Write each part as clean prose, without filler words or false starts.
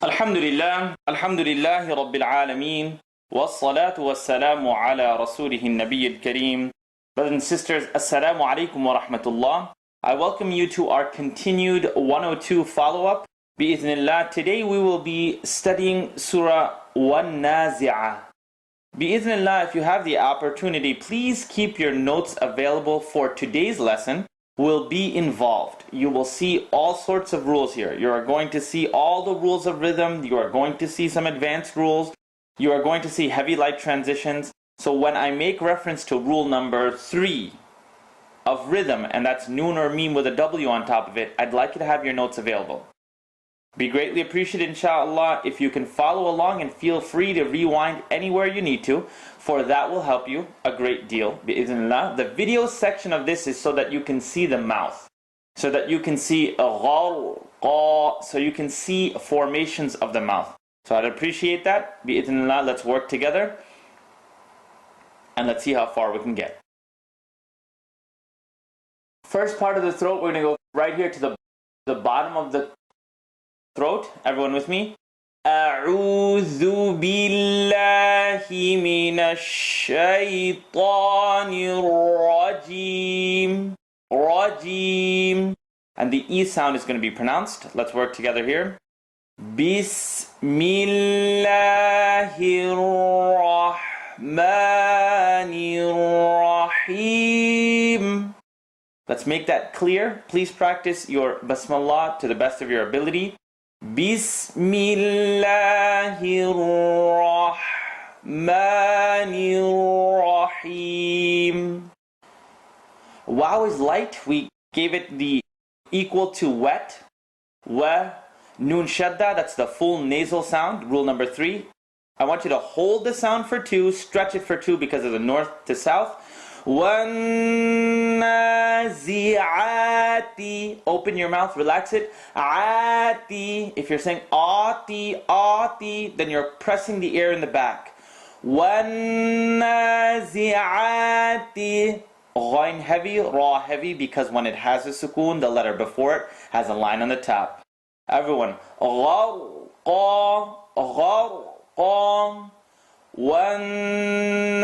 Alhamdulillah, Alhamdulillahi Rabbil Alameen, wassalatu wassalamu ala Rasulihim Nabiyyil Kareem. Brothers and sisters, Assalamu alaikum wa rahmatullah. I welcome you to our continued 102 follow-up. Bi'ithnillah, today we will be studying Surah An-Naziat. Bi'ithnillah, if you have the opportunity, please keep your notes available for today's lesson. Will be involved. You will see all sorts of rules here. You are going to see all the rules of rhythm. You are going to see some advanced rules. You are going to see heavy light transitions. So when I make reference to rule number 3 of rhythm, and that's noon or meme with a W on top of it, I'd like you to have your notes available. Be greatly appreciated, inshallah, if you can follow along, and feel free to rewind anywhere you need to, for that will help you a great deal, bi'idhnillah. The video section of this is so that you can see the mouth, so that you can see so you can see formations of the mouth. So I'd appreciate that, bi'idhnillah. Let's work together, and let's see how far we can get. First part of the throat, we're going to go right here to the bottom of the throat. Everyone with me? أعوذ بالله من الشيطان الرجيم. رجيم. And the E sound is going to be pronounced. Let's work together here. بسم الله الرحمن الرحيم. Let's make that clear. Please practice your basmallah to the best of your ability. Bismillahir Rahmanir Rahim. Wow is light. We gave it the equal to wet. Wa. Noon shadda. That's the full nasal sound. Rule number 3. I want you to hold the sound for 2. Stretch it for 2 because of the north to south. Wan-nazi'ati. Open your mouth, relax it. Ati. If you're saying ati, ati, then you're pressing the air in the back. Wan-nazi'ati. Ghain heavy, ra heavy, because when it has a sukoon, the letter before it has a line on the top. Everyone. Gharqa, gharqa. وَالنَّازِعَاتِ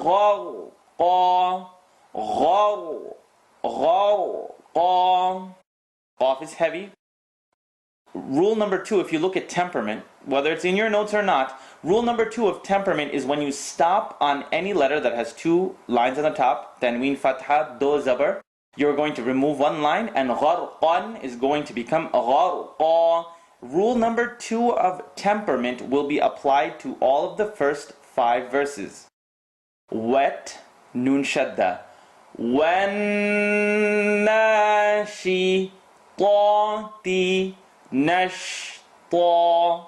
غَرْقًا. غَرْقًا. Qaf is heavy. Rule number 2, if you look at temperament, whether it's in your notes or not, rule number 2 of temperament is when you stop on any letter that has 2 lines on the top, tanween, fatha, do, zabar, you're going to remove 1 line, and gharqan is going to become gharqa. Rule number 2 of temperament will be applied to all of the first 5 verses. Wet, noon shadda. Wan-nashi, ta-ti, nash-ta.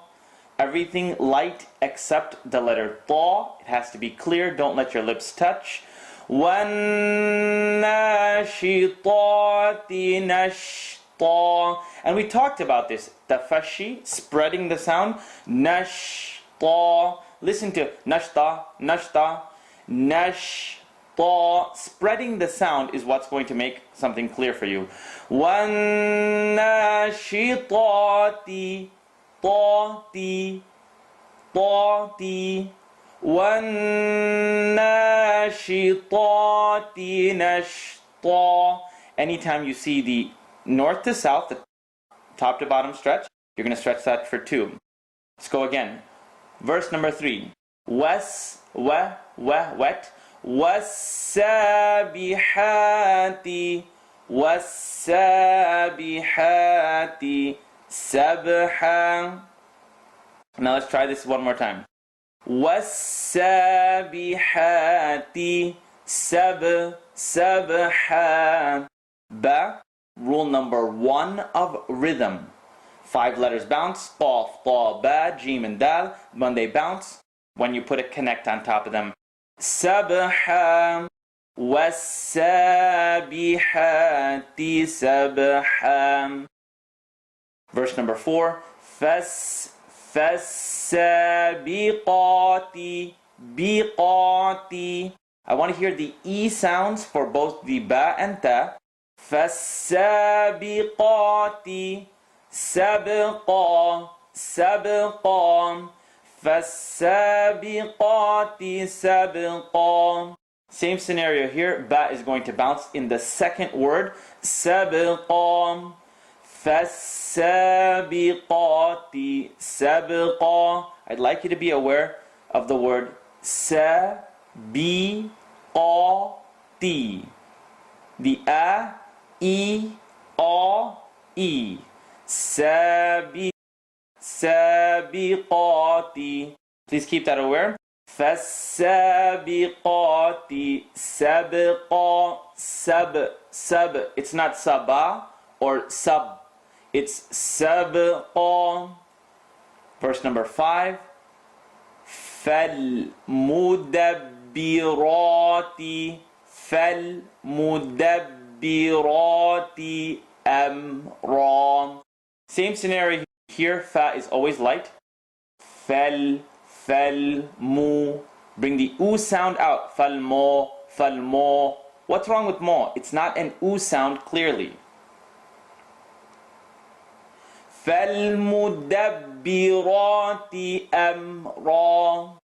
Everything light except the letter ta. It has to be clear. Don't let your lips touch. Wan-nashi, ta-ti, nash-ta. And we talked about this. Tafashi, spreading the sound. Nashta. Listen to nashta, nashta, nashta. Spreading the sound is what's going to make something clear for you. Wan-nashitati, tati, tati. Wan-nashitati, nashta. Anytime you see the north to south, the top to bottom stretch, you're going to stretch that for 2. Let's go again. Verse number 3. Was, wet. Was-sabihati. Was-sabihati. Sabha. Now let's try this one more time. Was-sabihati. Sabha. Ba. Rule number 1 of rhythm. 5 letters bounce. Qaf, ta, ba, jim, and dal. When they bounce, when you put a connect on top of them. Sabha. Was-sabihati sabha. Verse number 4. Fas-sabiqati. Biqati. I want to hear the E sounds for both the ba and ta. فَالسَّابِقَاتِ سبقا سبقا فالسابقات سبقا. Same scenario here. Ba is going to bounce in the second word. سبقا فالسابقات سبقا. I'd like you to be aware of the word سابقات. The a, e, a, e. سابقات. Please keep that aware. فالسابقات سبقا. Sab. It's not sabah or sab. It's sabqa. Verse number 5. فالمدبرات فالمدبرات أمرا. Same scenario here. Fa is always light. Fal, mu. Bring the oo sound out. Falmo, falmo. What's wrong with mo? It's not an oo sound clearly. فالمدبرات أمرا.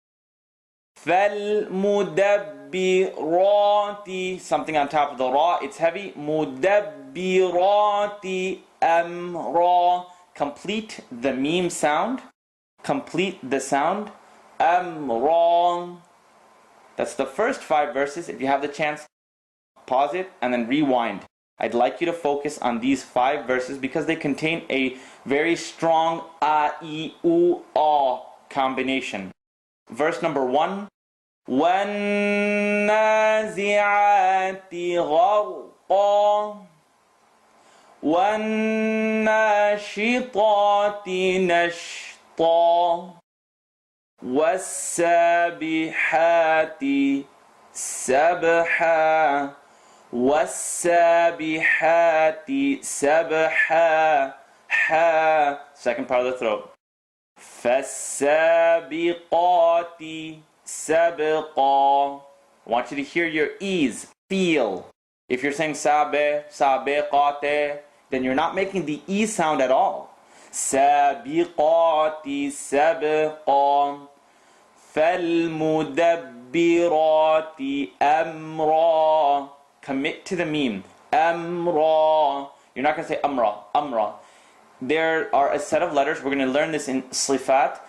فالمدبرات. Something on top of the ra. It's heavy. مدبرات أمرا. Complete the meme sound. Complete the sound. أمرا. That's the first 5 verses. If you have the chance, pause it and then rewind. I'd like you to focus on these 5 verses because they contain a very strong a, I, u, a combination. Verse number 1. وَالنَّازِعَاتِ غَرْقًا وَالنَّاشِطَاتِ نَشْطًا وَالسَّابِحَاتِ سَبْحًا وَالسَّابِحَاتِ سَبْحًا. Ha. Second part of the throat. فَالسَّابِقَاتِ سَبْقًا. I want you to hear your ease, feel. If you're saying sabe, sabiqate, then you're not making the e sound at all. Sabiqati sabqa. فَالْمُدَبِّرَاتِ أَمْرًا. Commit to the meme. Amra. You're not going to say amra. Amra. There are a set of letters. We're going to learn this in Sifat.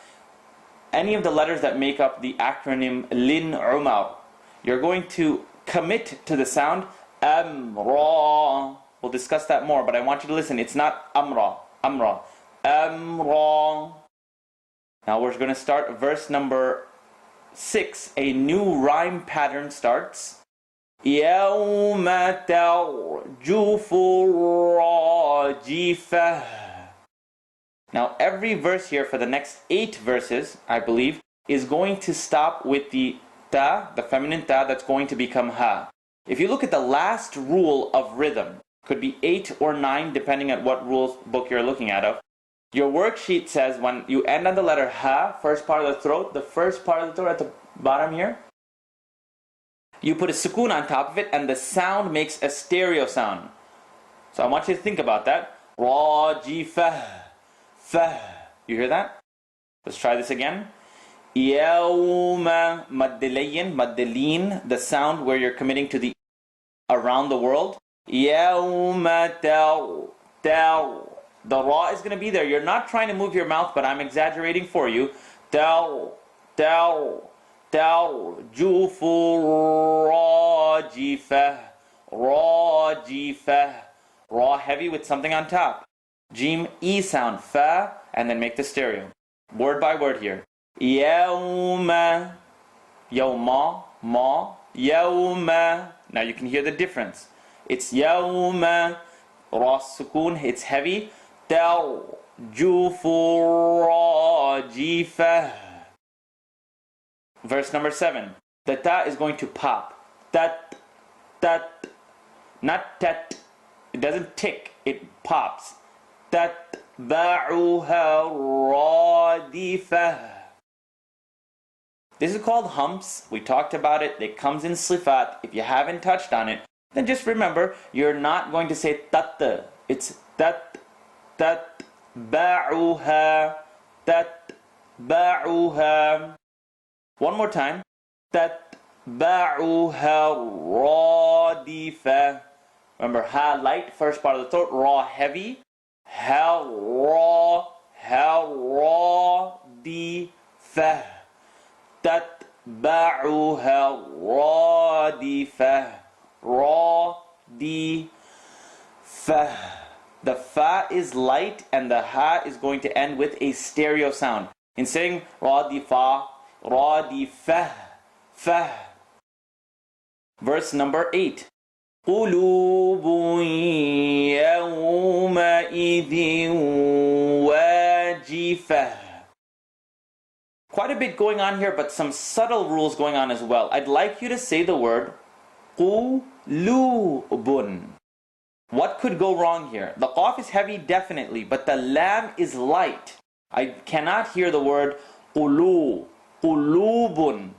Any of the letters that make up the acronym Lin Umar, you're going to commit to the sound Amra. We'll discuss that more, but I want you to listen. It's not Amra. Amra. Amra. Now we're going to start verse number 6. A new rhyme pattern starts. يَوْمَ تَرْجُفُ الرَّاجِفَةُ. Now every verse here for the next 8 verses, I believe, is going to stop with the ta, the feminine ta, that's going to become ha. If you look at the last rule of rhythm, could be 8 or 9 depending on what rules book you're looking at of. Your worksheet says when you end on the letter ha, first part of the throat, the first part of the throat at the bottom here, you put a sukoon on top of it and the sound makes a stereo sound. So I want you to think about that. Rajifah, fah. You hear that? Let's try this again. Yawma, maddilayin, maddilin, the sound where you're committing to the around the world. Yawma taw, taw. The ra is going to be there. You're not trying to move your mouth, but I'm exaggerating for you. Taw, taw. ترجف الراجفة. راجفة. Ra heavy with something on top. Jim, E sound, fa, and then make the stereo. Word by word here. يوم. يوم. Ma. يوم. Now you can hear the difference. It's يوم. Ra sukoon, it's heavy. ترجف الراجفة. Verse number 7. The ta is going to pop. Tat, tat. Not tat. It doesn't tick. It pops. Tatba'uha radifah. This is called humps. We talked about it. It comes in sifat. If you haven't touched on it, then just remember, you're not going to say tat. It's tat, tat, تتبعها تتبعها. One more time. تتبعها الرادفة. Remember, ha light, first part of the throat, ra heavy. Ha ra رادفة. تتبعها الرادفة. رادفة. The fa is light and the ha is going to end with a stereo sound. In saying radifa, radifah, fah. Verse number 8. قلوب يومئذ واجفة. Quite a bit going on here, but some subtle rules going on as well. I'd like you to say the word قلوب. What could go wrong here? The qaf is heavy, definitely, but the lam is light. I cannot hear the word qulu, qulubun.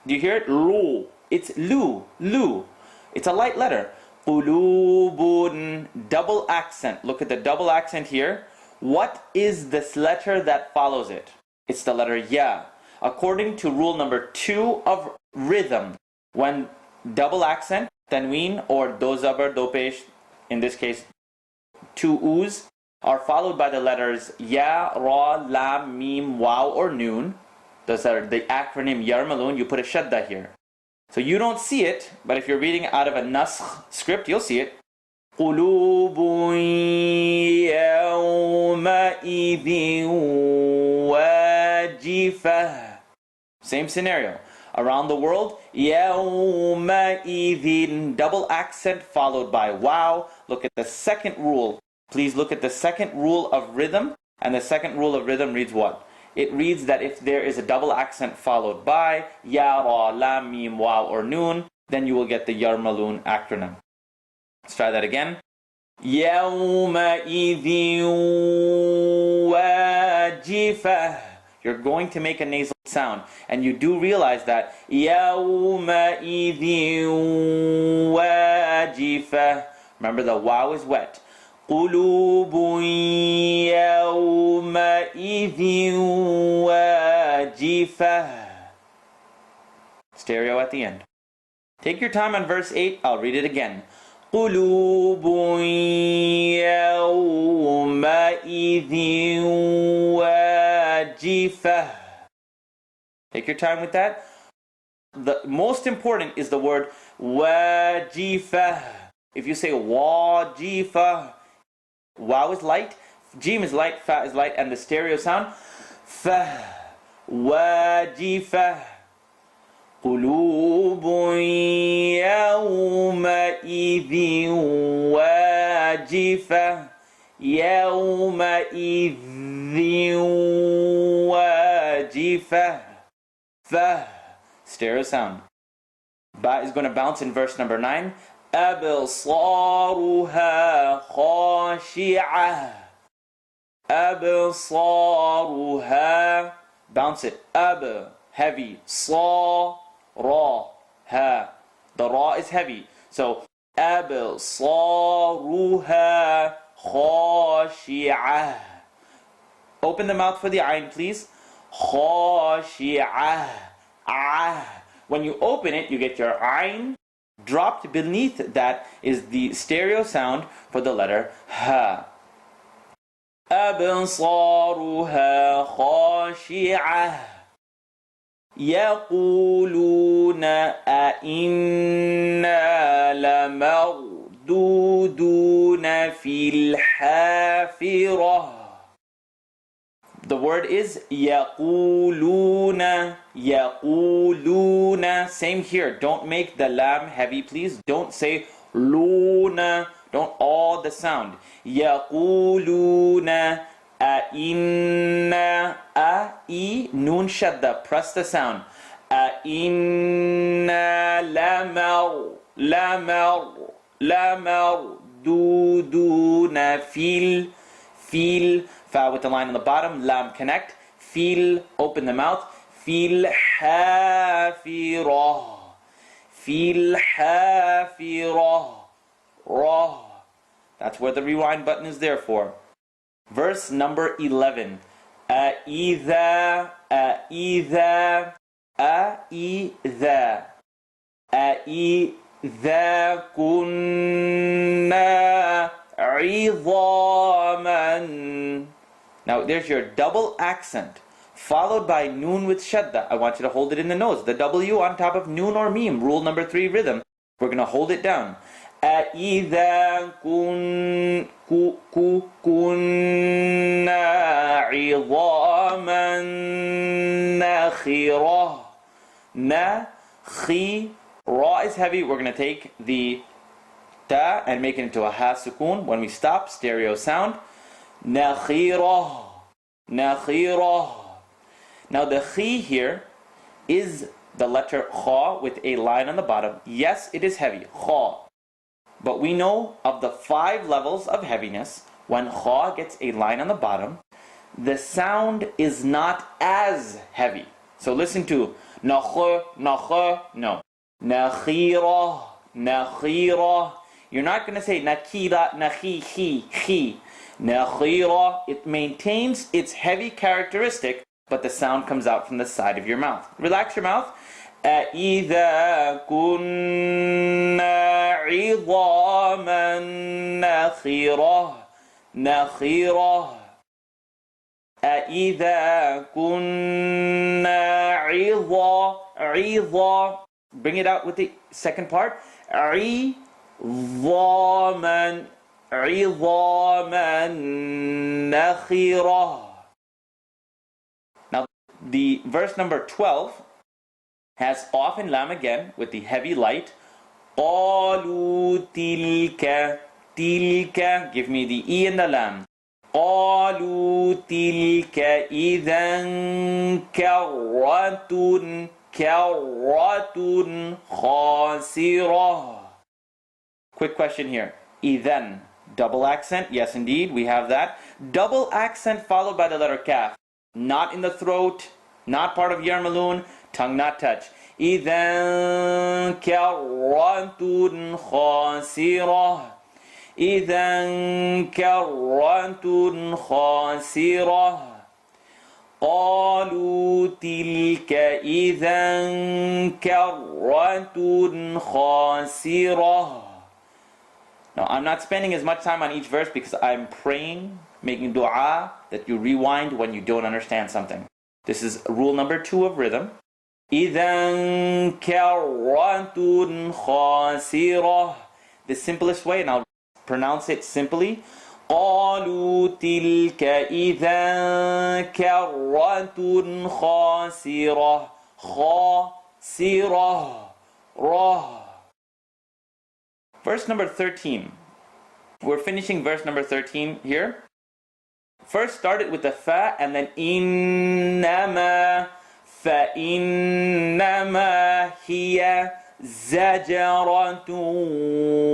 Do you hear it? Lu. It's lu, lu. It's a light letter. Qulubun. Double accent. Look at the double accent here. What is this letter that follows it? It's the letter ya. According to rule number 2 of rhythm, when double accent, tanween or do zabar, do pesh, in this case 2 oos, are followed by the letters ya, ra, lam, mim, waw, or noon. Those are the acronym yarmalun. You put a shadda here. So you don't see it, but if you're reading out of a naskh script, you'll see it. قُلُوبٌ يَوْمَئِذٍ وَاجِفَةٌ. Same scenario. Around the world, يَوْمَئِذٍ. Double accent followed by wow. Look at the second rule. Please look at the second rule of rhythm. And the second rule of rhythm reads what? It reads that if there is a double accent followed by ya, ra, lam, mim, waw, or noon, then you will get the yarmalun acronym. Let's try that again. يَوْمَئِذٍ وَاجِفَةٌ. You're going to make a nasal sound. And you do realize that يَوْمَئِذٍ وَاجِفَةٌ. Remember, the waw is wet. قُلُوبٌ يَوْمَئِذٍ وَاجِفَةٌ. Stereo at the end. Take your time on verse 8. I'll read it again. قُلُوبٌ يَوْمَئِذٍ وَاجِفَةٌ. Take your time with that. The most important is the word wajifah. If you say wajifah, waw is light, jim is light, fa is light, and the stereo sound, fa, wajifah. قلوب يومئذ واجفة. يومئذ واجفة. Fa. Stereo sound. Ba is going to bounce in verse number 9. أبصارها خاشعة. أبصارها. Bounce it. Ab. Heavy. Sa. Ra. Ha. The ra is heavy. So أبصارها خاشعة. Open the mouth for the ayn, please. خاشعة. Ah. When you open it, you get your ayn. Dropped beneath that is the stereo sound for the letter ha. أبصارها خاشعة. يقولون أئنا لمردودون في الحافرة. The word is يقولون. يقولون. Same here. Don't make the lam heavy, please. Don't say luna. Don't all the sound. يقولون أئنا. I, noon shadda. Press the sound. أئنا لمردودون في fa with the line on the bottom, lam connect, fil, open the mouth, fil hafirah, ra. That's where the rewind button is there for. Verse number 11. أَإِذَا أَإِذَا أَإِذَا أَإِذَا كُنَّا عِظَامًا. Now there's your double accent, followed by noon with shadda. I want you to hold it in the nose. The W on top of noon or meme, rule number 3 rhythm. We're going to hold it down. أَإِذَا كُنَّا عِظَامًا نَخِرَةً. Ra is heavy. We're going to take the ta and make it into a ha sukoon. When we stop, stereo sound. نَخِرَةً. نَخِرَةً. Now the khi here is the letter kha with a line on the bottom. Yes, it is heavy. Kha. But we know of the 5 levels of heaviness, when kha gets a line on the bottom, the sound is not as heavy. So listen to nakh, nakh, no. Nakhira, nakhira. You're not going to say nakira, nakhi, khi. Nakhira, it maintains its heavy characteristic, but the sound comes out from the side of your mouth. Relax your mouth. أَإِذَا كُنَّا عِظَامًا نَخِرَةً. نَخِرَةً. أَإِذَا كُنَّا عِظَامًا. Bring it out with the second part. عِظَامًا. عِظَامًا نَخِرَةً. Now the verse number 12 has off and lam again with the heavy light. قَالُوا تِلْكَ. تِلْكَ. Give me the E and the lam. قَالُوا تِلْكَ إِذًا كَرَّةٌ. كَرَّةٌ خَاسِرَةٌ. Quick question here. إِذًا. Double accent. Yes, indeed. We have that. Double accent followed by the letter kaf. Not in the throat. Not part of yarmaloon. Tongue not touch. إِذًا كَرَّةٌ خَاسِرَةٌ. إِذًا كَرَّةٌ خَاسِرَةٌ. قَالُوا تِلْكَ إِذًا كَرَّةٌ خَاسِرَةٌ. Now I'm not spending as much time on each verse because I'm praying, making dua, that you rewind when you don't understand something. This is rule number 2 of rhythm. إِذًا كَرَّةٌ خَاسِرَةٌ. The simplest way, and I'll pronounce it simply. قَالُوا تِلْكَ إِذًا كَرَّةٌ خَاسِرَةٌ. خَاسِرَةٌ. رَةٌ. Verse number 13. We're finishing verse number 13 here. First started with the fa and then إِنَّمَا. فَإِنَّمَا هِيَ زَجْرَةٌ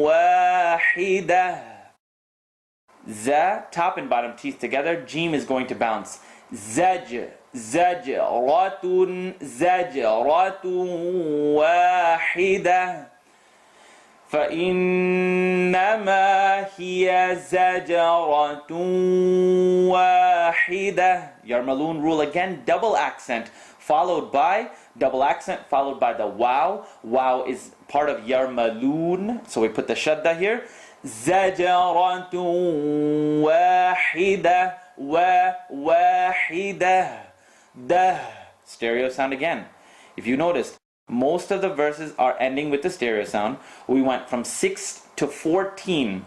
وَاحِدَةٌ. Za, top and bottom teeth together. Jim is going to bounce. Zaj, zajratun, zajratun wahida. فَإِنَّمَا هِيَ زَجْرَةٌ وَاحِدَةٌ. Yarmaloon rule again. Double accent followed by double accent followed by the wow. Wow is part of yarmaloon, so we put the shadda here. زَجْرَةٌ وَاحِدَةٌ. وَاحِدَةٌ. Da. Stereo sound again. If you noticed, most of the verses are ending with the stereo sound. We went from 6 to 14.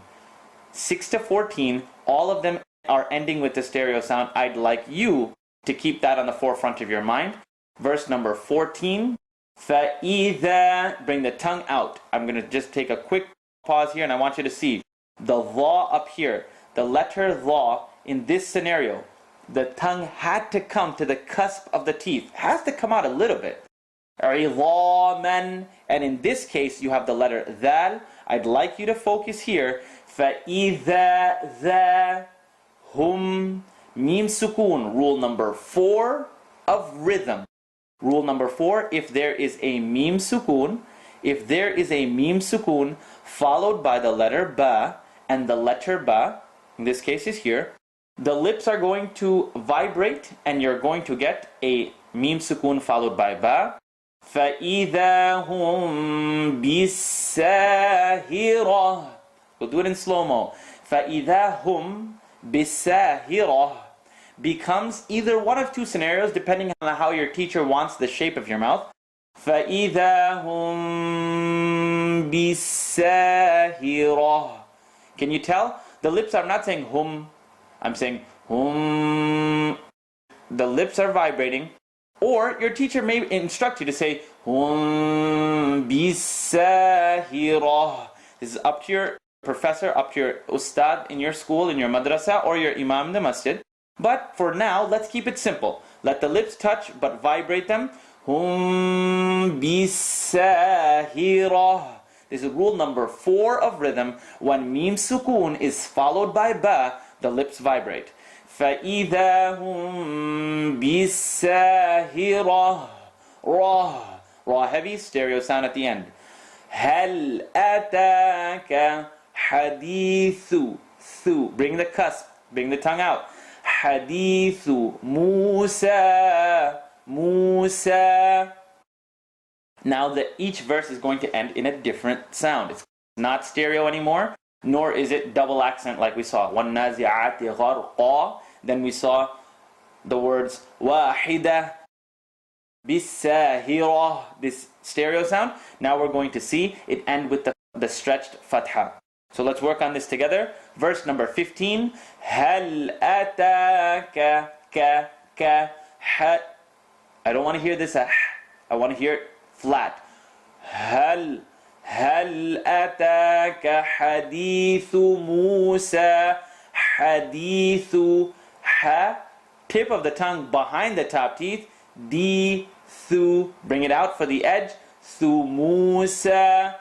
6 to 14, all of them are ending with the stereo sound. I'd like you to keep that on the forefront of your mind. Verse number 14. فَإِذَا. Bring the tongue out. I'm going to just take a quick pause here and I want you to see the dha up here. The letter dha in this scenario, the tongue had to come to the cusp of the teeth. Has to come out a little bit. عِظَامًا. And in this case, you have the letter dhal. I'd like you to focus here. فَإِذَا ذَا hum mim sukoon. Rule number 4 of rhythm. Rule number 4, if there is a mim sukoon, followed by the letter ba, and the letter ba, in this case is here, the lips are going to vibrate and you're going to get a mim sukoon followed by ba. فَإِذَا هُمْ بِالسَّاهِرَةِ. We'll do it in slow-mo. فَإِذَا هُمْ بِالسَّاهِرَةِ becomes either one of two scenarios depending on how your teacher wants the shape of your mouth. فَإِذَا هُمْ بِالسَّاهِرَةِ. Can you tell? The lips are not saying hum. I'm saying hum. The lips are vibrating. Or your teacher may instruct you to say hum bisahirah. This is up to your professor, up to your ustad in your school, in your madrasa, or your imam in the masjid. But for now, let's keep it simple. Let the lips touch but vibrate them. Hum bisahirah. This is rule number 4 of rhythm. When mim sukoon is followed by ba, the lips vibrate. فَإِذَا هُمْ بِالسَّاهِرَةِ. Ra heavy, stereo sound at the end. هَلْ أَتَاكَ حَدِيثُ. Bring the cusp, bring the tongue out. حَدِيثُ Musa. Now each verse is going to end in a different sound. It's not stereo anymore, nor is it double accent like we saw. وَالنَّازِعَاتِ غَرْقًا. Then we saw the words وَاحِدَةً بِالسَّاهِرَةِ. This stereo sound. Now we're going to see it end with the stretched fatha. So let's work on this together. Verse number 15. هَلْ أَتَاكَ كَ I don't want to hear this I want to hear it flat. هَلْ أَتَاكَ حَدِيثُ مُوسَى. حَدِيثُ tip of the tongue behind the top teeth. Thu. Bring it out for the edge. Thu Musa.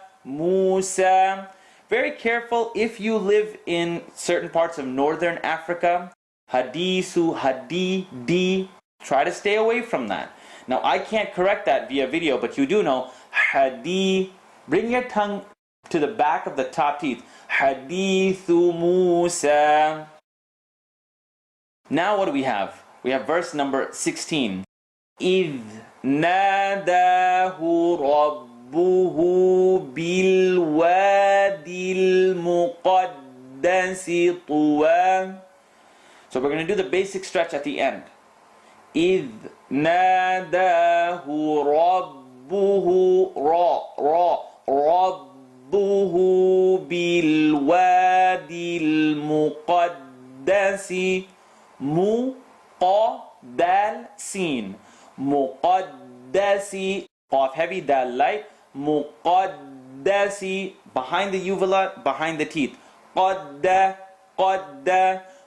Very careful if you live in certain parts of northern Africa. Hadisu, di. Try to stay away from that. Now I can't correct that via video, but you do know hadi. Bring your tongue to the back of the top teeth. Hadithu Musa. Now what do we have? We have verse number 16. إِذْ نَادَاهُ رَبُّهُ بِالْوَادِ الْمُقَدَّسِ طُوًى. So we're going to do the basic stretch at the end. إِذْ نَادَاهُ رَبُّهُ رَبُّهُ بِالْوَادِ الْمُقَدَّسِ dal sin. Muqaddasi, qaf heavy, dal light. Muqaddasi, behind the uvula, behind the teeth. Qadda,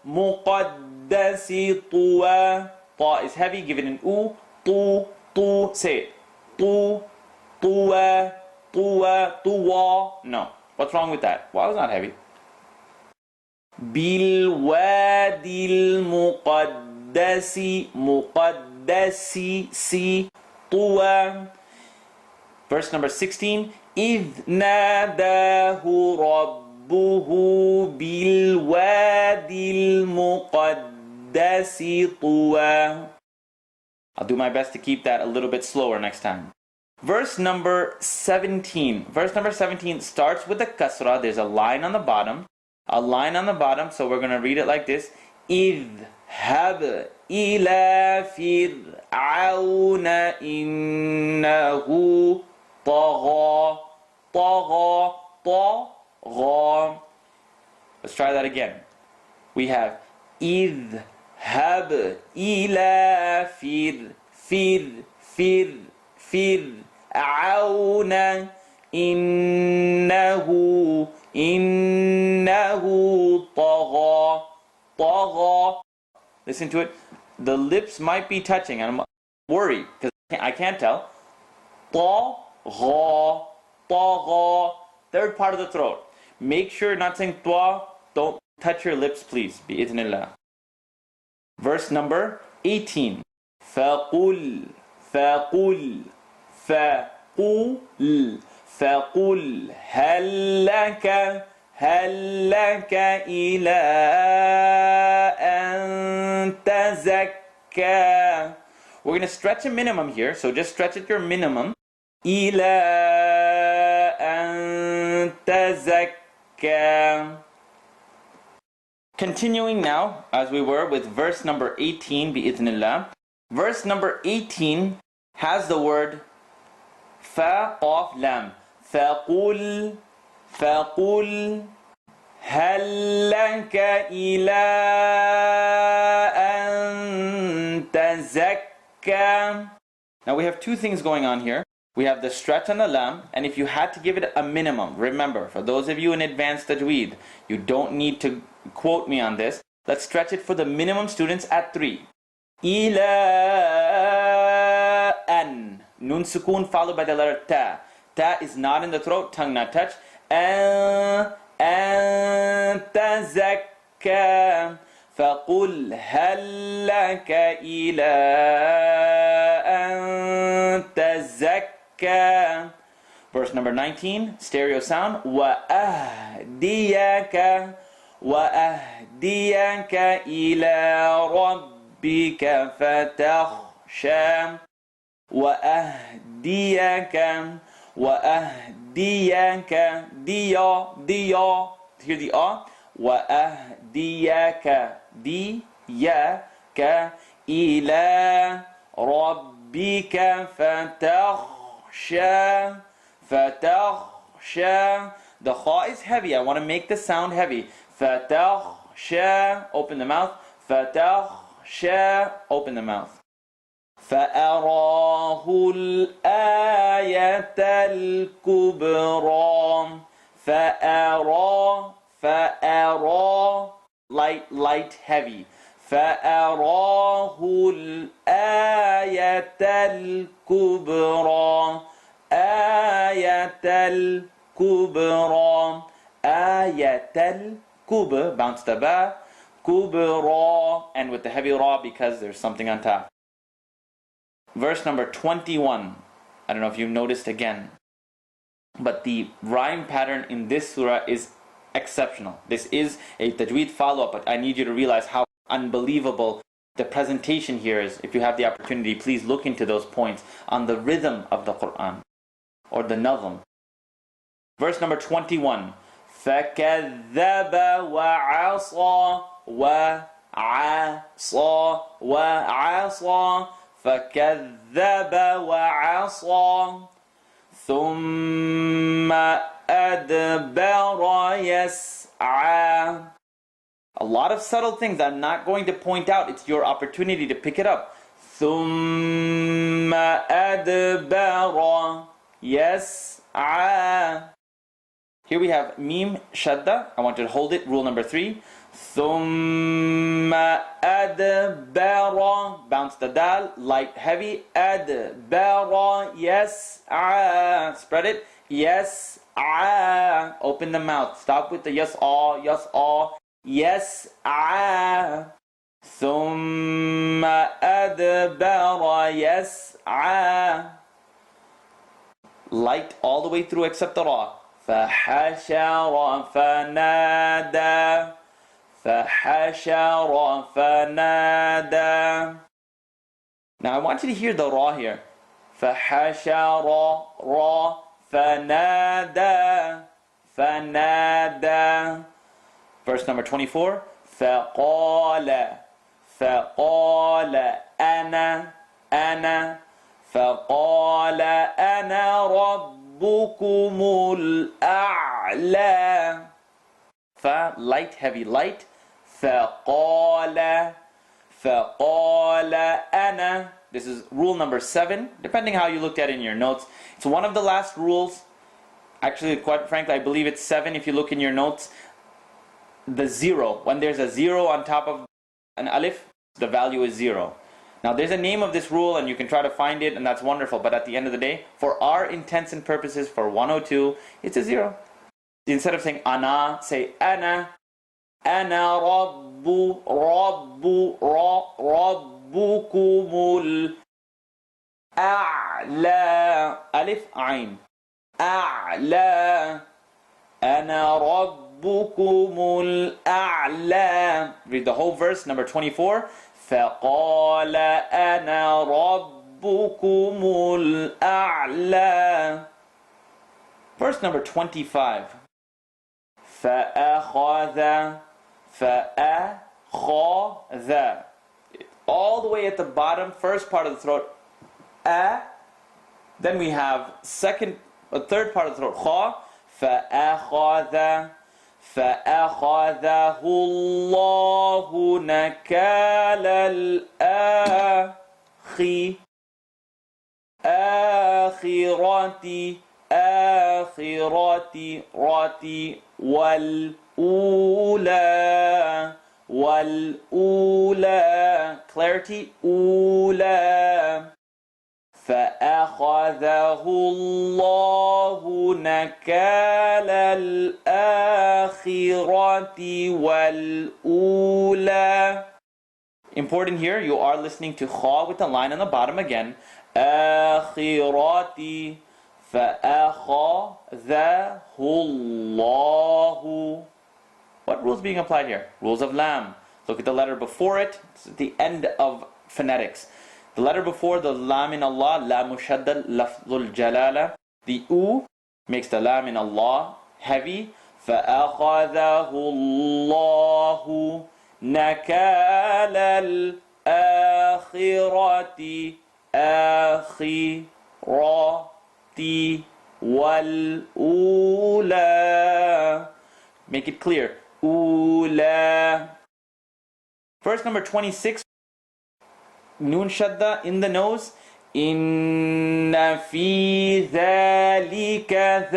muqaddasi tuwa. Ta is heavy, give it an u. Tu, say it. Tuwa. No. What's wrong with that? Wa is not heavy. Bilwadil muqaddasi si tuwa. Verse number 16. إِذْ نَادَاهُ رَبُّهُ بِالْوَادِ الْمُقَدَّسِ طُوًى. I'll do my best to keep that a little bit slower next time. Verse number 17. Verse number 17 starts with a kasra. There's a line on the bottom. So we're going to read it like this. اذهب إلى فرعون إنه طغى. Let's try that again. We have اذهب إلى فرعون إنه طغى. Listen to it. The lips might be touching, and I'm worried because I can't tell. طغى. Third part of the throat. Make sure you're not saying twa. Don't touch your lips, please. Bi'idhnillah. Verse number 18. فَقُلْ هَلْ هل لك إلى أن تزكى. We're going to stretch a minimum here, so just stretch it your minimum. إلى أن تزكى. Continuing now, as we were with verse number 18, bi'idhnillah. Verse number 18 has the word fa, qaf, lam. فَقُلْ فَقُلْ هَلْ لَكَ إِلَىٰ أَن تَزَكَّى. Now we have two things going on here. We have the stretch on the lam, and if you had to give it a minimum, remember, for those of you in advanced tajweed, you don't need to quote me on this. Let's stretch it for the minimum students at 3. إِلَىٰ أَن. Nun sukoon followed by the letter ta. Ta is not in the throat, tongue not touched. أَن تَزَكَّى. فَقُلْ هَلْ لَكَ إِلَىٰ أَن تَزَكَّى. Verse number 19, stereo sound. وَأَهْدِيَكَ وَأَهْدِيَكَ إِلَىٰ رَبِّكَ فَتَخْشَىٰ. وَأَهْدِيَكَ وَأَهْدِيَكَ دِيَا. Hear the ah. وَأَهْدِيَكَ دِيَاكَ إِلَىٰ رَبِّكَ فَتَخْشَىٰ. فَتَخْشَىٰ. The kha is heavy. I want to make the sound heavy. فَتَخْشَىٰ. Open the mouth. فَتَخْشَىٰ. Open the mouth. فَأَرَاهُ الْآيَةَ الْكُبْرَى. فَأَرَى. Light, heavy. فَأَرَاهُ الْآيَةَ الْكُبْرَى. آيَةَ الْكُبْرَى. آيَةَ الْكُبْرَى. Bounce the ba. كُبْرَى. And with the heavy ra because there's something on top. Verse number 21. I don't know if you've noticed again, but the rhyme pattern in this surah is exceptional. This is a tajweed follow-up, but I need you to realize how unbelievable the presentation here is. If you have the opportunity, please look into those points on the rhythm of the Quran or the nazm. Verse number 21. فَكَذَّبَ وَعَصَى وَعَصَى. فَكَذَّبَ وَعَصَى ثُمَّ أَدْبَرَ يَسْعَى. A lot of subtle things I'm not going to point out. It's your opportunity to pick it up. ثُمَّ أَدْبَرَ يَسْعَى. Here we have mim shadda. I want you to hold it. Rule number 3. ثُمَّ أَدْبَرَ. Bounce the dal. Light, heavy. أَدْبَرَ يَسْعَى. Spread it. يَسْعَى. Open the mouth. Stop with the yas'a. يَسْعَى. ثُمَّ أَدْبَرَ يَسْعَى. Light all the way through except the ra. فَحَشَرَ فَنَادَى. فَحَشَرَ فَنَادَى. Now I want you to hear the ra here. فَحَشَرَ ra فَنَادَى. فَنَادَى. Verse number 24. فَقَالَ أَنَا فَقَالَ أَنَا رَبُّكُمُ الْأَعْلَى. Fa, light, heavy, light. فَقَالَ أَنَا. This is rule number 7, depending how you looked at it in your notes. It's one of the last rules. Actually, quite frankly, I believe it's 7 if you look in your notes. The 0, when there's a 0 on top of an alif, the value is 0. Now there's a name of this rule and you can try to find it, and that's wonderful, but at the end of the day, for our intents and purposes, for 102, it's a 0. Instead of saying ana, say ana. Ana rabbukumul a'la. Alif, ayn. A'la. Ana الأعلى. Read the whole verse, number 24. فقال أنا ربكم الأعلى. Verse number 25. فأخذ all the way at the bottom, first part of the throat, then we have third part of the throat, kha, فأخذه الله نكال الآخرة والأولى clarity أولى فأخذه الله نكال الآخرة والأولى. Important here, you are listening to kha with the line on the bottom again. آخرة فأخذه الله. What rules being applied here? Rules of lam. Look at the letter before it. It's at the end of phonetics. The letter before the lam in Allah, la mushaddad lafzul jalala. The u makes the lam in Allah heavy. فَأَخَذَهُ اللَّهُ نَكَالَ الْآخِرَةِ وَالْأُولَى. Make it clear. Ula. Verse number 26. Noon shadda in the nose. Inna fi dhalika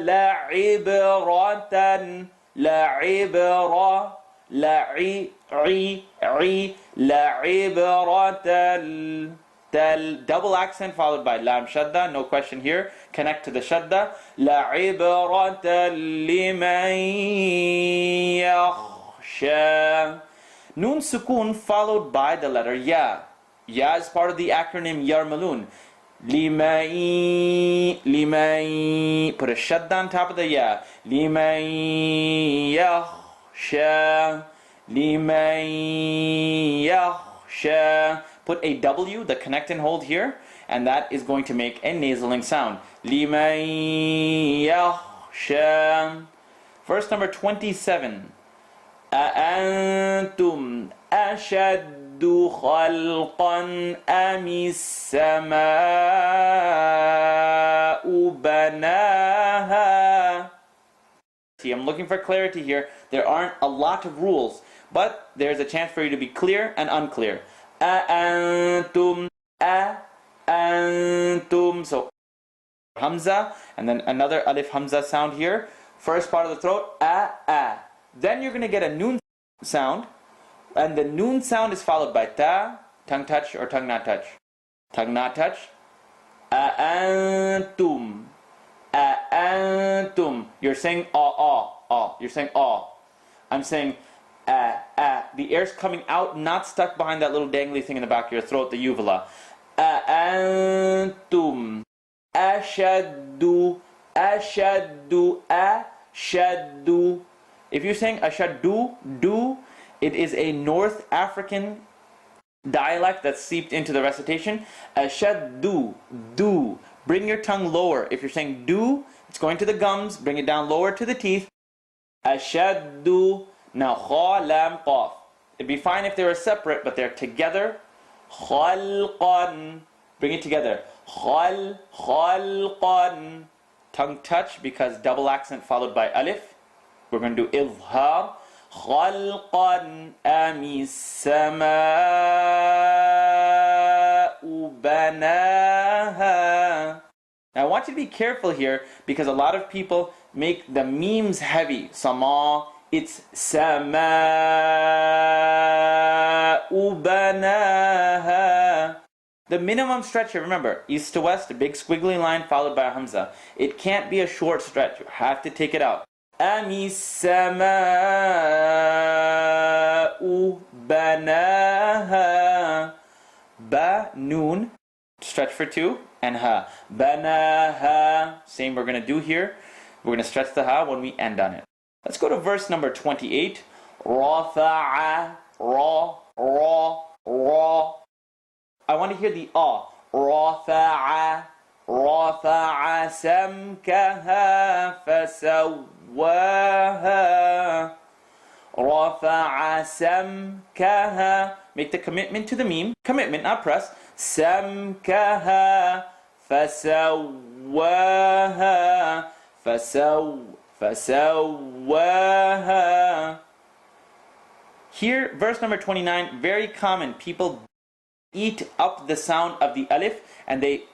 la'ibratan la'ibratan. Double accent followed by lam shadda, no question here. Connect to the shadda. La'ibratan liman yakhsha. Noon sukoon followed by the letter ya. Ya is part of the acronym Yarmalun. Limay. Put a shadda on top of the ya. Limay yakhsha. Limay yakhsha. Put a W, the connect and hold here, and that is going to make a nasaling sound. Limay yakhsha. Verse number 27. أأنتم أشد خلقا أم السماء بناها. See, I'm looking for clarity here. There aren't a lot of rules, but there's a chance for you to be clear and unclear. أأنتم So Hamza, and then another alif Hamza sound here. First part of the throat, Then you're going to get a noon sound, and the noon sound is followed by ta, tongue touch or tongue not touch. Tongue not touch. A'antum. You're saying You're saying I'm saying The air's coming out, not stuck behind that little dangly thing in the back of your throat, the uvula. A'antum. Ashaddu. If you're saying ashaddu, it is a North African dialect that's seeped into the recitation. Ashaddu, do. Bring your tongue lower. If you're saying do, it's going to the gums. Bring it down lower to the teeth. Ashaddu. Now kha, lam, qaf. It'd be fine if they were separate, but they're together. Khalqan. Bring it together. Khalqan. Tongue touch because double accent followed by alif. We're going to do izhar. خلقا أم السماء بناها. Now I want you to be careful here because a lot of people make the memes heavy. Sama, it's sama'u banaha. The minimum stretch here, remember, east to west, a big squiggly line followed by a hamza. It can't be a short stretch. You have to take it out. أَمِ السَّمَاءُ بَنَاهَا. Ba, noon, stretch for two, and ha. Banaha, same we're going to do here. We're going to stretch the ha when we end on it. Let's go to verse number 28. Rafa'a, ra, ra, ra. I want to hear the ah. Rafa'a, rafa'a samkaha fasawwaha. Rafa'a samkaha. Make the commitment to the meme. Commitment, not press. Samkaha fasawwaha. Fasawwaha. Here, verse number 29, very common. People eat up the sound of the alif and they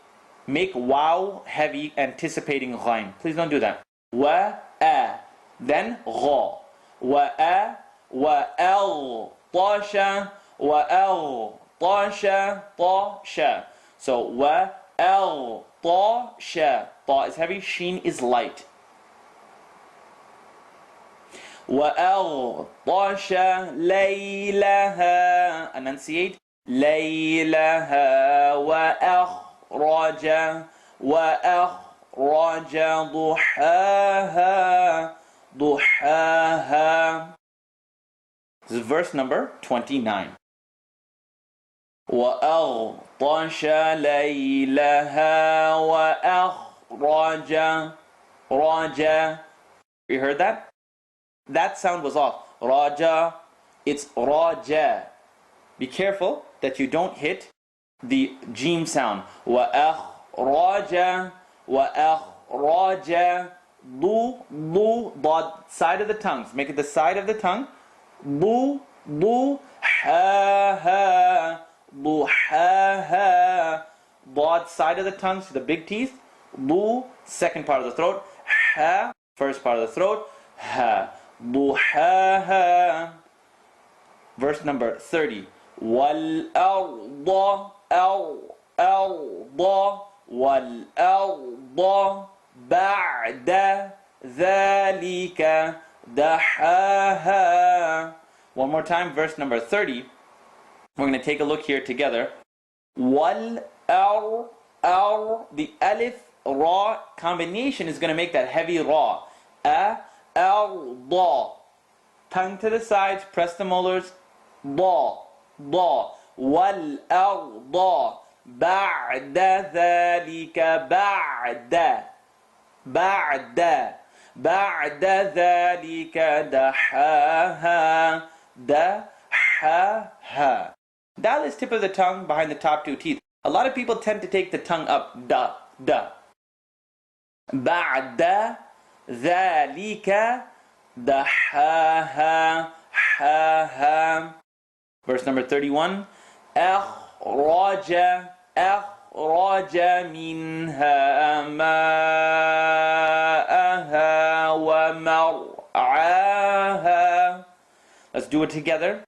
make wow heavy, anticipating ghain. Please don't do that. Wa-a. Then gha. Wa-a. Wa-al. Tasha. Wa-al. Tasha. Tasha. So wa-al. Tasha. Ta is heavy, sheen is light. وَأَغْطَشَ لَيْلَهَا. Enunciate. لَيْلَهَا وَأَخْرَجَ ضُحَاهَا. ضُحَاهَا. This is verse number 29. وَأَغْطَشَ لَيْلَهَا وَأَخْرَجَ. رَجَ. You heard that? That sound was off. Raja, it's raja. Be careful that you don't hit the jim sound. Wa'akhraja, wa'akhraja, du, dad, side of the tongues. Make it the side of the tongue. Du, ha, ha, dad, side of the tongue, so the big teeth. Du, second part of the throat. Ha, first part of the throat. Ha. Duhaha. Verse number 30. Wal-arda, wal-arda, ba'da dhalika dahaha. One more time, verse number 30. We're going to take a look here together. The alif, ra combination is going to make that heavy ra. Al-da. Tongue to the sides, press the molars. Da. Wal-al-da. Ba'da dhalika. Ba'da dhalika dahaha. Dahaha. Dal is tip of the tongue behind the top two teeth. A lot of people tend to take the tongue up. Da. Ba'da dhalika dahaha. Ha. Verse number 31. أخرج منها ماءها ومرعاها. Let's do it together.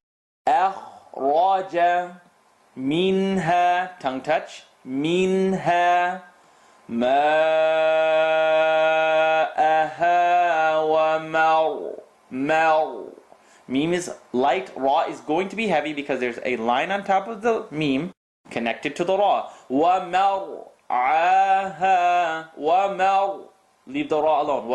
أخرج منها, tongue touch, منها ماءها ومر. Meme is light, ra is going to be heavy because there's a line on top of the meme connected to the ra. وَمَرْعَاهَا. وَمَرْ. Leave the ra alone.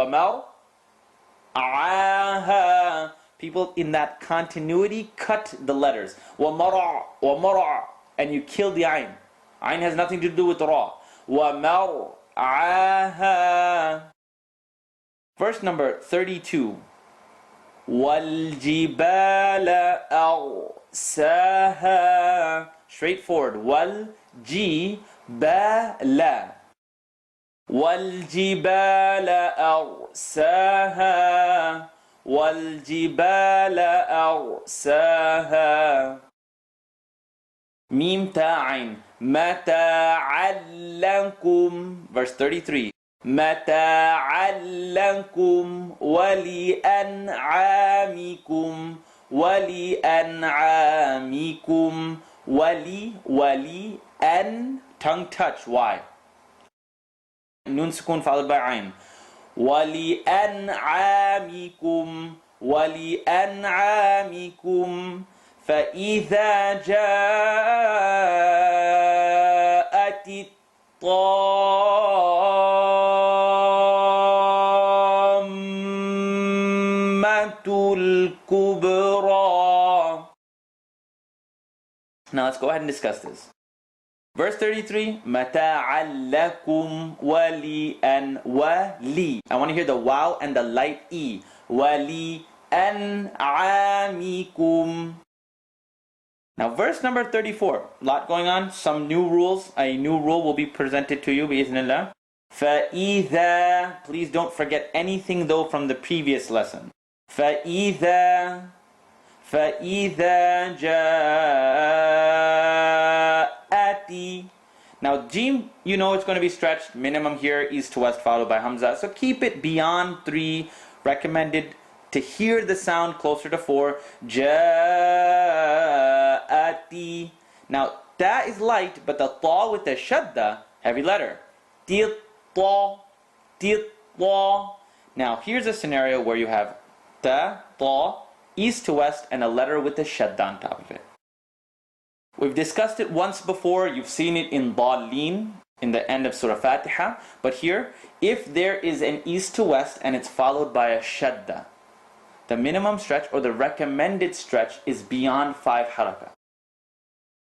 وَمَرْعَاهَا. People in that continuity cut the letters. وَمَرْعَ. And you kill the ayn. Ayn has nothing to do with the ra. وَمَرْعَاهَا. Verse number 32. وَالْجِبَالَ أَرْسَاهَا. Straightforward. وَالْجِبَالَ. وَالْجِبَالَ أَرْسَاهَا. وَالْجِبَالَ أَرْسَاهَا. Mim ta'ain. مَتَاعًا لَكُمْ. Verse 33. متاعا لكم ولأنعامكم. أن, tongue touch, why? Nun sukun followed by ayn. ولأنعامكم فإذا جاءت الطامة. Now let's go ahead and discuss this. Verse 33, مَتَاعًا لَكُمْ وَلِأَنْعَامِكُمْ. I want to hear the wow and the light E. وَلِأَنْعَامِكُمْ. Now verse number 34, a lot going on, some new rules. A new rule will be presented to you, bi'ithnillah. فَإِذَا. Please don't forget anything though from the previous lesson. فَإِذَا جَاءَتِ. Now Jim, you know it's going to be stretched. Minimum here, east to west, followed by Hamza. So keep it beyond 3. Recommended to hear the sound closer to 4. جَاءَتِ. Now ta is light, but the ta with the shadda, heavy letter. تِطَّ. Now here's a scenario where you have ta, east to west, and a letter with a shadda on top of it. We've discussed it once before. You've seen it in Dallin, in the end of Surah Fatiha. But here, if there is an east to west and it's followed by a shadda, the minimum stretch or the recommended stretch is beyond 5 harakah.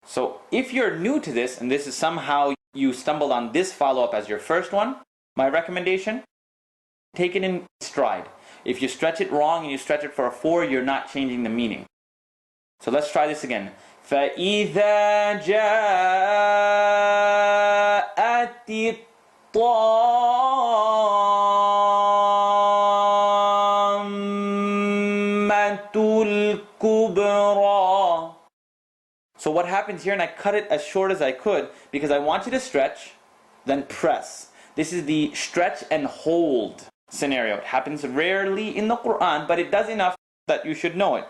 So if you're new to this, and this is somehow you stumbled on this follow-up as your first one, my recommendation, take it in stride. If you stretch it wrong and you stretch it for a 4, you're not changing the meaning. So let's try this again. فَإِذَا جَاءَتِ الطَّامَّةُ الْكُبْرَى. So what happens here, and I cut it as short as I could because I want you to stretch, then press. This is the stretch and hold scenario. It happens rarely in the Quran, but it does enough that you should know it.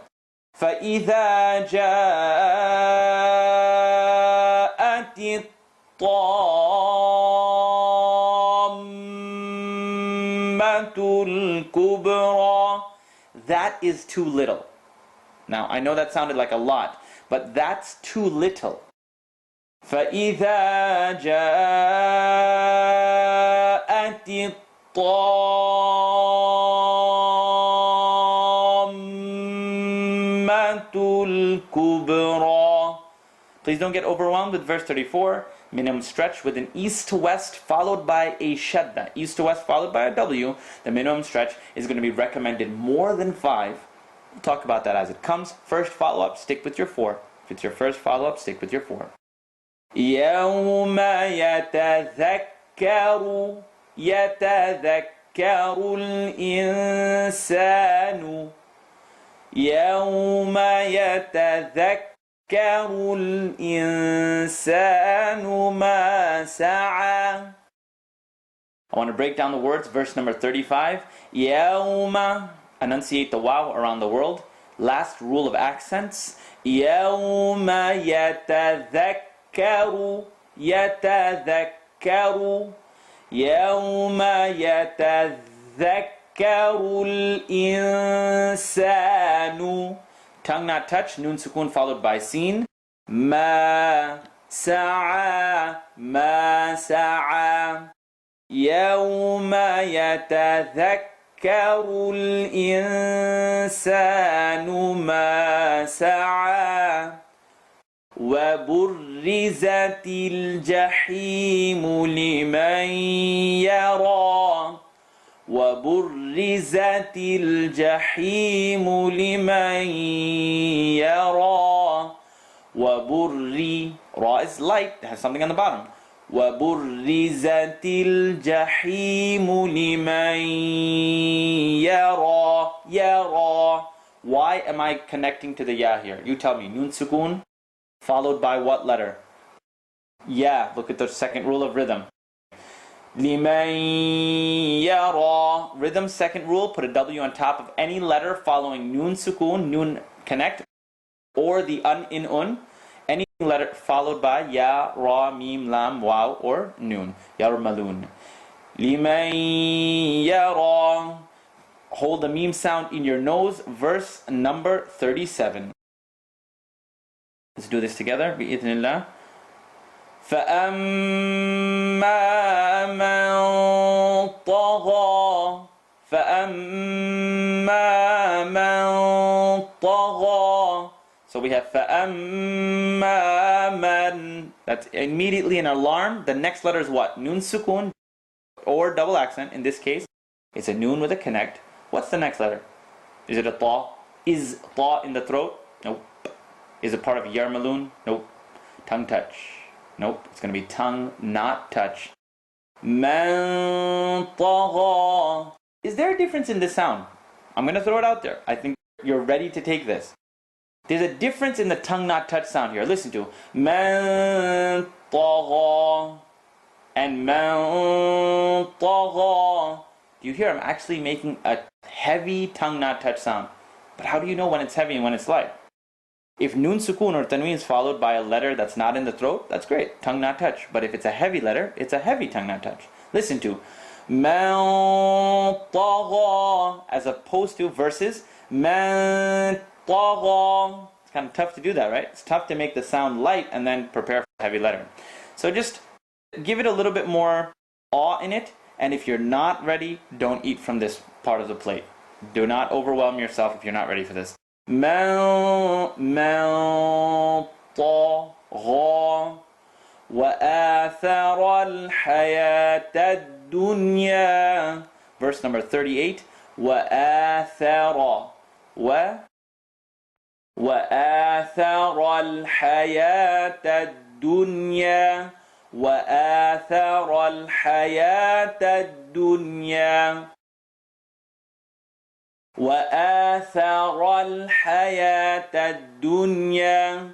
فَإِذَا جَاءَتِ الطَّامَّةُ الْكُبْرَى. That is too little. Now, I know that sounded like a lot, but that's too little. فَإِذَا جَاءَتِ الطَّامَّةُ الْكُبْرَى. Please don't get overwhelmed with verse 34. Minimum stretch with an east to west followed by a shadda. East to west followed by a W. The minimum stretch is going to be recommended more than 5. We'll talk about that as it comes. First follow-up, stick with your 4. If it's your first follow-up, stick with your 4. يَوْمَ يَتَذَكَّرُ الْإِنسَانُ. يَوْمَ يَتَذَكَّرُ الْإِنسَانُ مَا سَعَى. I want to break down the words. Verse number 35. يَوْمَ. Enunciate the wow around the world. Last rule of accents. يَوْمَ يَتَذَكَّرُ. يَوْمَ يَتَذَكَّرُ الْإِنسَانُ. Tongue not touch, nun sukun followed by sin. مَا سَعَى. يَوْمَ يَتَذَكَّرُ الْإِنسَانُ مَا سَعَى. وَبُرِّزَتِ الْجَحِيمُ لِمَنْ يَرَى. وَبُرِّزَتِ الْجَحِيمُ لِمَنْ يَرَى. Ra is light, it has something on the bottom. وَبُرِّزَتِ الْجَحِيمُ لِمَنْ يَرَى. Why am I connecting to the ya here? You tell me. Nun sukun followed by what letter? Ya. Look at the second rule of rhythm. لِمَنْ يَرَى. Rhythm second rule, put a W on top of any letter following nun sukun, nun connect, or the in un. Any letter followed by ya, ra, mim, lam, waw, or nun. Yarmalun. لِمَنْ يَرَى. Hold the meme sound in your nose. Verse number 37. Let's do this together. بإذن فَأَمَّا مَنْ طَغَى. فَأَمَّا مَنْ طَغَى. So we have فَأَمَّا That's immediately an alarm. The next letter is what? Nun sukun or double accent. In this case, it's a nun with a connect. What's the next letter? Is it a ta? Is ta in the throat? Nope. Is it part of yarmalun? Nope. Tongue touch? Nope. It's going to be tongue, not touch. Man tagha. Is there a difference in this sound? I'm going to throw it out there. I think you're ready to take this. There's a difference in the tongue not touch sound here. Listen to man tagha and man tagha. Do you hear I'm actually making a heavy tongue not touch sound? But how do you know when it's heavy and when it's light? If nun sukun or tanween is followed by a letter that's not in the throat, that's great, tongue not touch. But if it's a heavy letter, it's a heavy tongue not touch. Listen to man tagha as opposed to versus man tagha. It's kind of tough to do that, right? It's tough to make the sound light and then prepare for a heavy letter. So just give it a little bit more awe in it, and if you're not ready, don't eat from this part of the plate. Do not overwhelm yourself if you're not ready for this. Man طغى وآثر الحياة الدنيا. Verse number 38. وآثر وآثر الحياة الدنيا وآثر الحياة الدنيا وآثر الحياة الدنيا.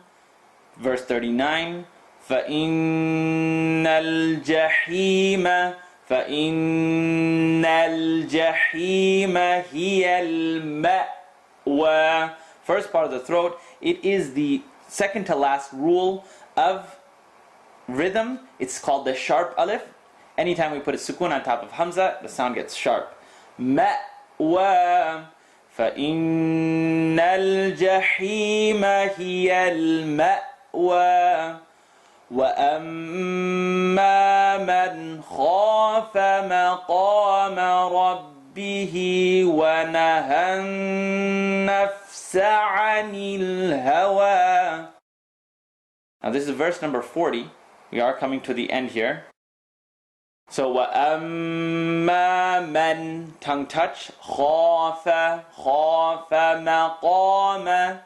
Verse 39. فإن الجحيم هي المأوى. First part of the throat, it is the second to last rule of rhythm. It's called the sharp alif. Anytime we put a sukun on top of hamza, the sound gets sharp. مأوى فإن الجحيم هي المأوى وأما من خاف مقام ربه ونهى النفس عن الهوى. Now this is verse number 40. We are coming to the end here. So وَأَمَّا مَنْ, tongue touch, خَافَ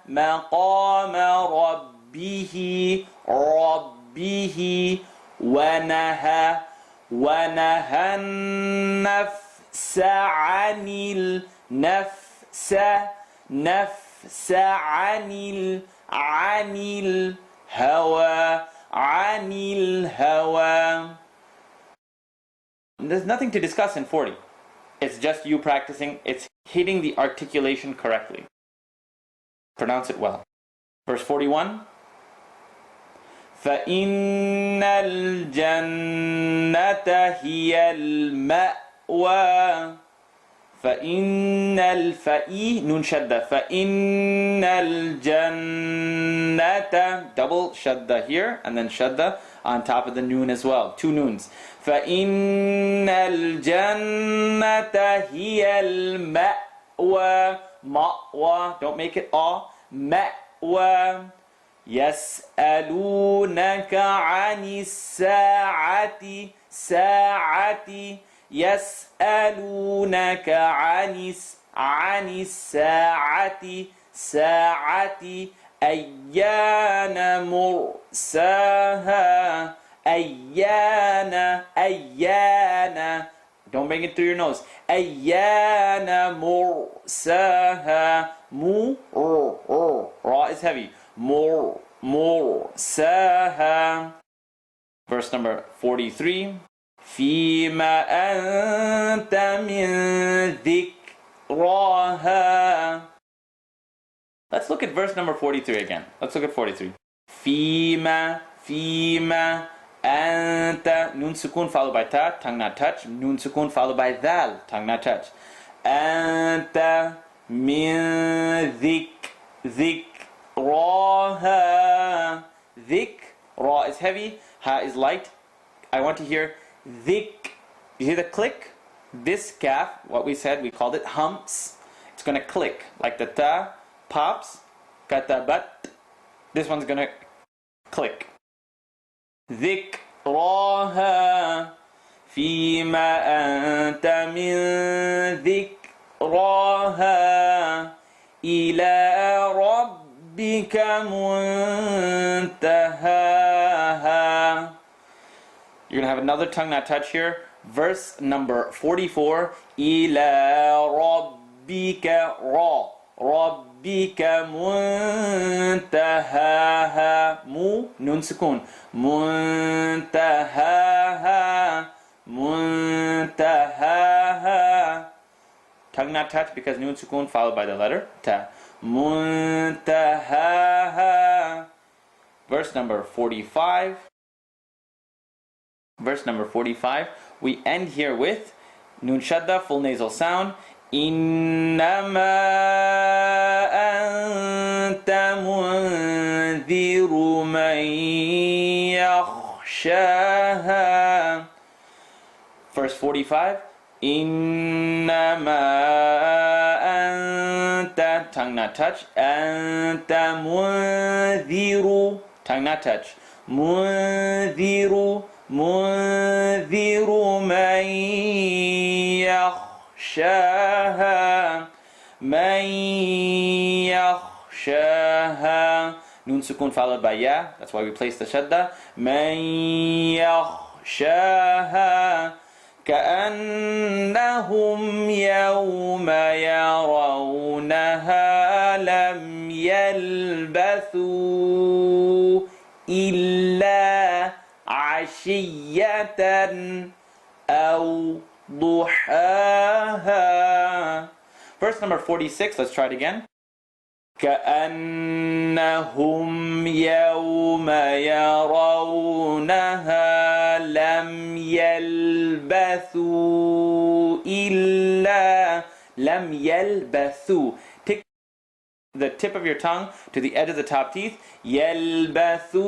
مَقَامَ رَبِّهِ وَنَهَى النَّفْسَ عَنِ الْهَوَى. There's nothing to discuss in 40. It's just you practicing. It's hitting the articulation correctly. Pronounce it well. Verse 41. فَإِنَّ الْجَنَّةَ هِيَ الْمَأْوَى فَإِنَّ الْفَإِ نون شَدَّة فَإِنَّ الْجَنَّةَ double shadda here and then shadda on top of the noon as well. Two noons. فَإِنَّ الْجَنَّةَ هِيَ الْمَأْوَى مَأْوَى. Don't make it aw. مَأْوَى. يَسْأَلُونَكَ عَنِ السَّاعَةِ يَسْأَلُونَكَ عَنِ السَّاعَةِ أَيَّانَ مُرْسَاهَا أَيَّانَ. Don't bring it through your nose. أَيَّانَ مُرْسَاهَا Ra is heavy. مُرْسَاهَا. Verse number 43. فِيمَا أَنْتَ مِنْ ذِكْرَاهَا. Let's look at verse number 43 again. Let's look at 43. فِيمَا أَنْتَ. Nun sukun followed by ta, tongue not touch. Nun sukun followed by dhal, tongue not touch. أَنْتَ مِنْ ذِكْرَاهَا. Ra is heavy, ha is light. I want to hear dhik. You hear the click? This kaf, what we said, we called it humps. It's going to click like the ta pops, katabat. This one's going to click. ذكراها فيما أنت من ذكراها إلى ربك منتهاها. You're going to have another tongue knot touch here. Verse number 44. إلى ربك ربك منتهاها. نون سكون. منتهاها منتهاها. Tongue knot touch because noon sukun followed by the letter ta. Muntahaha. Verse number 45. Verse number 45. We end here with noon shadda, full nasal sound. Innama anta mundhiru man yakhshaha. Verse 45. Innama anta, tongue not touch, anta mundhiru, tongue not touch, mundhiru, mundhiru man yakhshaha, man yakhshaha. Noon sukun followed by ya, that's why we place the shadda. Man yakhshaha. كأنهم يوم يرونها لم يلبثوا إلا عشية أو ضحاها. Verse number 46, let's try it again. كأنهم يوم يرونها لم يلبثوا إلا لم يلبثوا. Take the tip of your tongue to the edge of the top teeth. يلبثوا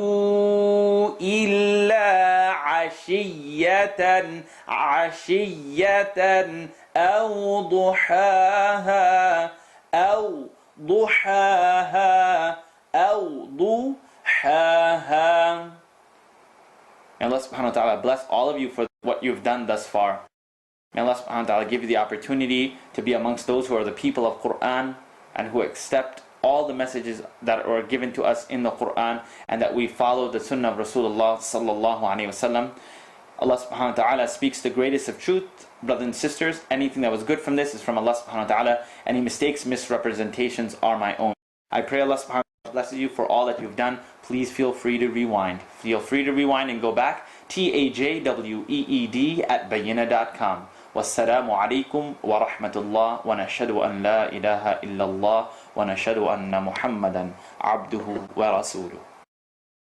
إلا عشية عشية أو ضحاها أو ضحاها أو ضحاها. May Allah subhanahu wa ta'ala bless all of you for what you've done thus far. May Allah subhanahu wa ta'ala give you the opportunity to be amongst those who are the people of Quran and who accept all the messages that are given to us in the Quran, and that we follow the sunnah of Rasulullah sallallahu alayhi wa sallam. Allah subhanahu wa ta'ala speaks the greatest of truth. Brothers and sisters, anything that was good from this is from Allah subhanahu wa ta'ala. Any mistakes, misrepresentations are my own. I pray Allah subhanahu wa ta'ala blesses you for all that you've done. Please feel free to rewind. Feel free to rewind and go back. tajweed@bayina.com. Wassalamu alaikum wa rahmatullah wa nashhadu an la ilaha illallah wa nashhadu anna Muhammadan abduhu wa rasuluh.